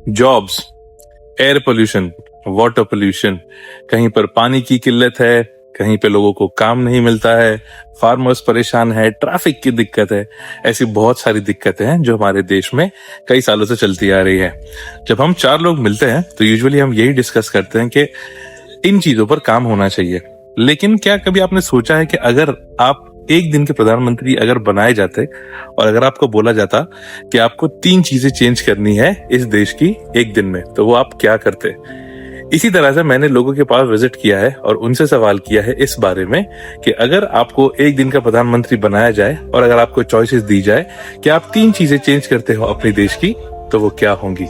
Jobs, air pollution, water pollution, कहीं पर पानी की किल्लत है, कहीं पे लोगों को काम नहीं मिलता है, फार्मर्स परेशान है, ट्रैफिक की दिक्कत है। ऐसी बहुत सारी दिक्कतें हैं जो हमारे देश में कई सालों से चलती आ रही है। जब हम 4 लोग मिलते हैं तो यूजुअली हम यही डिस्कस करते हैं कि इन चीजों पर काम होना चाहिए। लेकिन क्या कभी आपने सोचा है कि अगर आप एक दिन के प्रधानमंत्री अगर बनाए जाते और अगर आपको बोला जाता कि आपको 3 चीजें चेंज करनी है इस देश की एक दिन में, तो वो आप क्या करते? इसी तरह से मैंने लोगों के पास विजिट किया है और उनसे सवाल किया है इस बारे में कि अगर आपको एक दिन का प्रधानमंत्री बनाया जाए और अगर आपको चॉइसेस दी जाए कि आप 3 चीजें चेंज करते हो अपने देश की, तो वो क्या होंगी?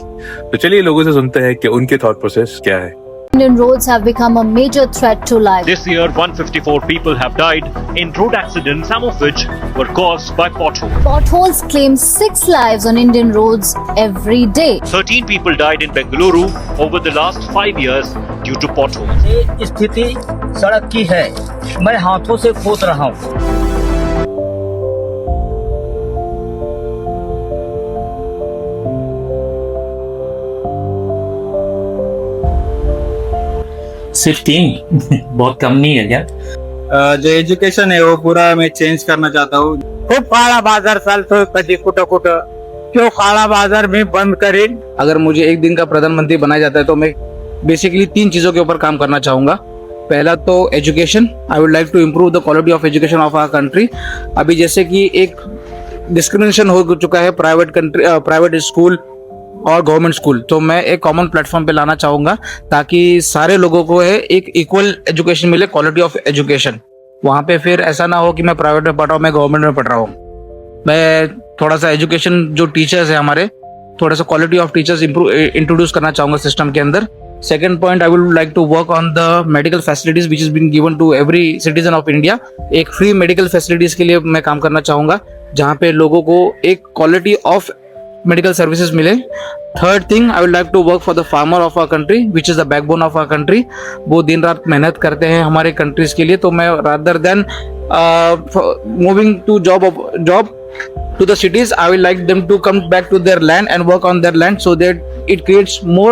तो चलिए लोगों से सुनते हैं कि उनके थॉट प्रोसेस क्या है। Indian roads have become a major threat to life. This year, 154 people have died in road accidents, some of which were caused by potholes. Potholes claim 6 lives on Indian roads every day. 13 people died in Bengaluru over the last 5 years due to potholes. ये स्थिति सड़क की है, मैं हाथों से खोद रहा हूँ। सिर्फ 3 बहुत कम नहीं है क्या? जो एज्युकेशन आहे वो पूरा मैं चेंज करना चाहता हूँ। खूप काळा बाजार चालतो कधी कुठं कुठं, तो काळा बाजार मी बंद करेन। अगर मुझे एक दिन का प्रधानमंत्री बनाया जाता है तो मैं बेसिकली 3 चीजों के ऊपर काम करना चाहूंगा। पहला तो education, I would like to improve the quality of education of our country. अभी जैसे कि एक डिस्क्रिमिनेशन हो चुका है प्राइवेट स्कूल और गवर्नमेंट स्कूल, तो मैं एक कॉमन प्लेटफॉर्म पे लाना चाहूंगा ताकि सारे लोगों को है एक इक्वल एजुकेशन मिले, क्वालिटी ऑफ एजुकेशन। वहाँ पे फिर ऐसा ना हो कि मैं प्राइवेट में पढ़ रहा हूँ, मैं गवर्नमेंट में पढ़ रहा हूँ। मैं थोड़ा सा एजुकेशन जो टीचर्स है हमारे, थोड़ा सा क्वालिटी ऑफ टीचर्स इंट्रोड्यूस करना चाहूंगा सिस्टम के अंदर। Second point, I would like to work on the medical facilities which is been given to every citizen of India. एक फ्री मेडिकल फैसिलिटीज के लिए मैं काम करना चाहूंगा जहाँ पे लोगों को एक क्वालिटी ऑफ मेडिकल सर्विसेज मिले। Third thing, I would like to work for the farmer of our country which is the backbone of our country. वो दिन रात मेहनत करते हैं हमारे कंट्रीज के लिए, तो मैं rather than moving to job to the cities, I will like them to come back to their land and work on their land so that it creates more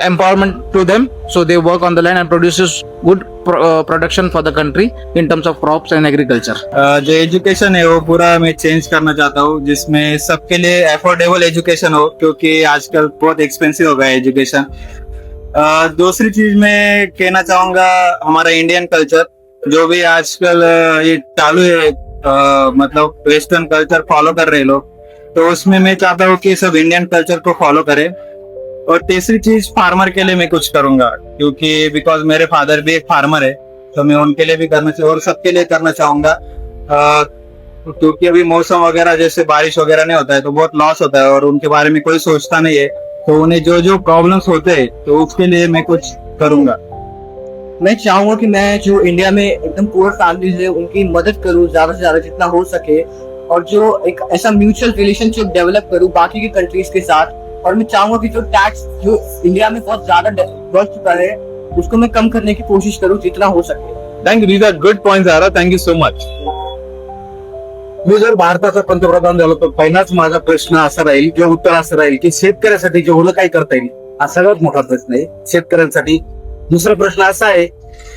empowerment to them, so they work on the land and produces good production for the country in terms of crops and agriculture. जो education है वो पूरा मैं change करना चाहता हूँ जिसमें सबके लिए अफोर्डेबल एजुकेशन हो, क्योंकि आजकल बहुत एक्सपेंसिव हो गया है एजुकेशन। दूसरी चीज मैं कहना चाहूंगा, हमारा इंडियन कल्चर जो भी आजकल ये चालू है, मतलब वेस्टर्न कल्चर फॉलो कर रहे लोग, तो उसमें मैं चाहता हूँ कि सब इंडियन कल्चर को फॉलो करें। और तीसरी चीज, फार्मर के लिए मैं कुछ करूंगा, क्योंकि बिकॉज मेरे फादर भी एक फार्मर है, तो मैं उनके लिए भी करना चाहिए और सबके लिए करना चाहूंगा। क्योंकि अभी मौसम वगैरह जैसे बारिश वगैरह नहीं होता है तो बहुत लॉस होता है और उनके बारे में कोई सोचता नहीं है, तो उन्हें जो जो प्रॉब्लम्स होते हैं तो उसके लिए मैं कुछ करूंगा। मैं चाहूंगा कि मैं जो इंडिया में एकदम पुअर फैमिलीज है उनकी मदद करूं ज्यादा से ज्यादा जितना हो सके, और जो एक ऐसा म्यूचुअल रिलेशनशिप डेवलप करूं बाकी के कंट्रीज के साथ। और मैं चाहूंगा कि जो टैक्स जो इंडिया में बहुत ज्यादा बढ़ चुका है उसको मैं कम करने की कोशिश करूं जितना हो सके। Thank you, these are good points आरा, थँक यू सो मच। मी जर भारताचा पंतप्रधान झालो तर पहिलाच माझा प्रश्न असा राहील किंवा उत्तर असं राहील की शेतकऱ्यासाठी जेवढं काही करता येईल हा सगळ्यात मोठा प्रश्न आहे शेतकऱ्यांसाठी। दुसरा प्रश्न असा आहे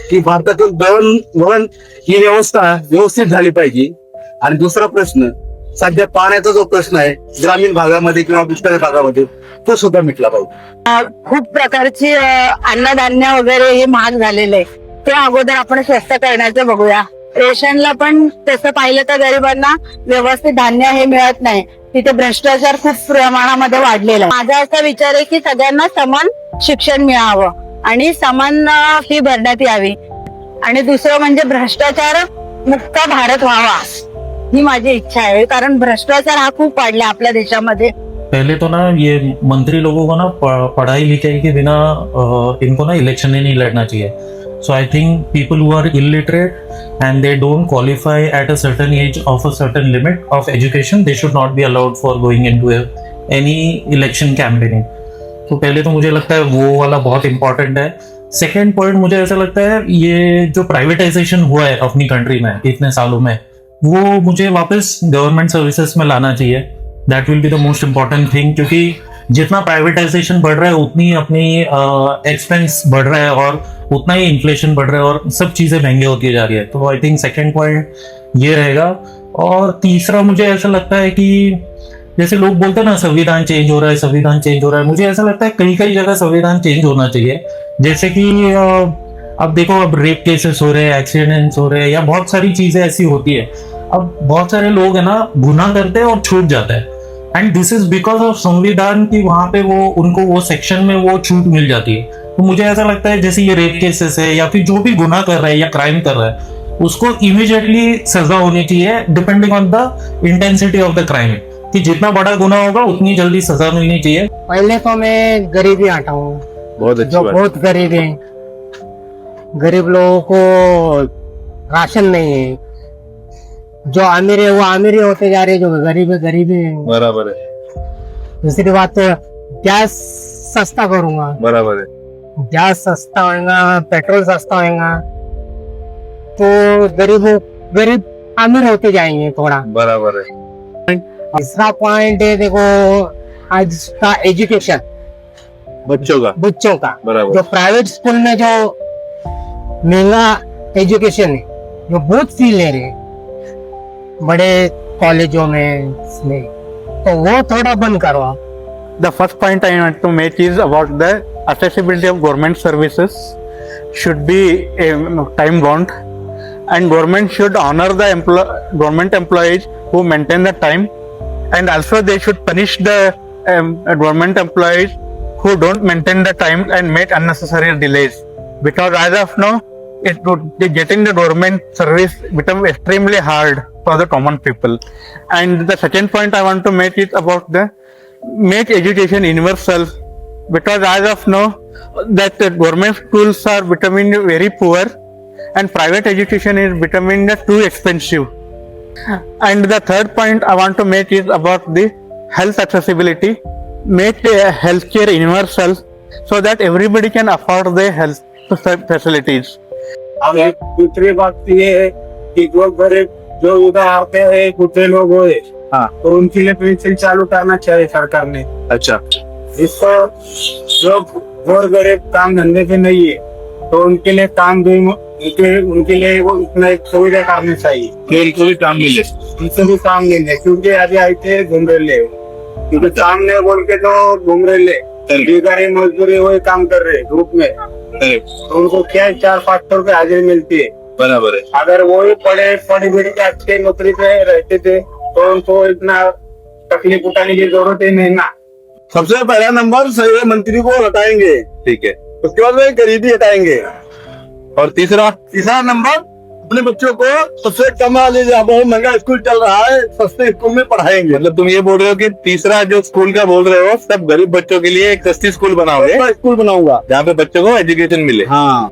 की भारतातील दळणवळण ही व्यवस्था व्यवस्थित झाली पाहिजे। आणि दुसरा प्रश्न, सध्या पाण्याचा जो प्रश्न आहे ग्रामीण भागामध्ये किंवा दुसऱ्या भागामध्ये, तो सुद्धा मिटला पाहिजे। खूप प्रकारची अन्नधान्य वगैरे हे महाग झालेले, ते अगोदर आपण स्वस्त करण्याचं बघूया। रेशनला पण तसं पाहिलं तर गरिबांना व्यवस्थित धान्य हे मिळत नाही, तिथे भ्रष्टाचार खूप प्रमाणामध्ये वाढलेला आहे। माझा असा विचार आहे की सगळ्यांना समान शिक्षण मिळावं आणि समान फी भरण्यात यावी, आणि दुसरं म्हणजे भ्रष्टाचार मुक्त भारत व्हावा ही माझी इच्छा आहे, कारण भ्रष्टाचार हा खूप वाढला आपल्या देशामध्ये। पहले तो ना ये मंत्री लोगों को ना पढ़ाई लिखाई के बिना इनको ना इलेक्शन ही नहीं लड़ना चाहिए। So I think people who are illiterate and they don't qualify at a certain age of a certain limit of education, they should not be allowed for going into any election campaigning. तो पहले तो मुझे लगता है वो वाला बहुत important है। सेकेंड पॉइंट, मुझे ऐसा लगता है ये जो प्राइवेटाइजेशन हुआ है अपनी कंट्री में इतने सालों में, वो मुझे वापस गवर्नमेंट सर्विसेज में लाना चाहिए। That will be the most important thing, क्योंकि जितना प्राइवेटाइजेशन बढ़ रहा है उतनी अपनी एक्सपेंस बढ़ रहा है और उतना ही इन्फ्लेशन बढ़ रहा है और सब चीजें महंगी होती जा रही है। तो आई थिंक सेकेंड पॉइंट ये रहेगा। और तीसरा मुझे ऐसा लगता है कि जैसे लोग बोलते हैं ना संविधान चेंज हो रहा है, संविधान चेंज हो रहा है, मुझे ऐसा लगता है कई कई जगह संविधान चेंज होना चाहिए। जैसे कि अब देखो, अब रेप केसेस हो रहे हैं, एक्सीडेंट्स हो रहे हैं, या बहुत सारी चीजें ऐसी होती है। अब बहुत सारे लोग है ना गुनाह करते हैं और छूट जाते हैं, and this is because of संविधान की वहां पे वो उनको वो सेक्शन में वो छूट मिल जाती है। तो मुझे ऐसा लगता है जैसे ये रेप केसेस है या फिर जो भी गुनाह कर रहा है या क्राइम कर रहा है उसको इमीडिएटली सजा होनी चाहिए, depending on the intensity of the crime, कि जितना बड़ा गुनाह होगा उतनी जल्दी सजा मिलनी चाहिए। पहले तो मैं गरीबी हटाऊं, बहुत अच्छी जो बात। बहुत गरीब है, गरीब लोगों को राशन नहीं है, जो अमीर है वो अमीर ही होते जा रहे, जो गरीब है गरीब है। बराबर है, दूसरी बात गैस सस्ता करूंगा, बराबर है, गैस सस्ता होगा, पेट्रोल सस्ता होगा, तो गरीब अमीर होते जाएंगे थोड़ा। बराबर है। तीसरा पॉइंट है, देखो आज का एजुकेशन बच्चों का, बराबर। जो प्राइवेट स्कूल में जो महंगा एजुकेशन है, जो बहुत फी ले रहे हैं बड़े कॉलेजों में, इसमें तो वो थोड़ा बंद करो। The first point I want to make is about the accessibility of government services should be time bound, and government should honor the government employees who maintain the time, and also they should punish the government employees who don't maintain the time and make unnecessary delays. Because as of now, getting the government service become extremely hard for the common people. And the second point I want to make is about the make education universal, because as of now that the government schools are becoming very poor and private education is becoming too expensive. And the third point I want to make is about the health accessibility. Make healthcare universal so that everybody can afford the health facilities. अब एक दूसरी बात ये है कि जो गरीब जो उधर आते हैं कुछ लोग हुए, हाँ, तो उनके लिए पेंशन चालू करना चाहिए सरकार ने। अच्छा, इसको जो और गरीब काम धंधे पे नहीं है तो उनके लिए काम भी उनके लिए वो इतना एक सुविधा करनी चाहिए कि उनको भी काम मिले, उनसे भी काम मिले। क्योंकि अभी आए थे घूमरेले, क्योंकि काम नहीं बोल के तो घूमरेले बेकारी मजदूरी वही काम कर रहे ग्रुप में, तो उनको क्या 400-500 रुपए हाजिरी मिलती है। बराबर है। अगर वो ही पढ़ी बड़ी अच्छी नौकरी पे रहते थे तो उनको इतना तकलीफ उठाने की जरूरत ही नहीं ना। सबसे पहला नंबर सही मंत्री को हटाएंगे, ठीक है, उसके बाद में गरीबी हटाएंगे, और तीसरा नंबर अपने बच्चों को सबसे कम वाले बहुत महंगा स्कूल चल रहा है, सस्ते स्कूल में पढ़ाएंगे। मतलब तुम ये बोल रहे हो कि तीसरा जो स्कूल का बोल रहे हो सब गरीब बच्चों के लिए एक सस्ती स्कूल बनाओगे? स्कूल बनाऊंगा जहाँ पे बच्चों को एजुकेशन मिले। हाँ।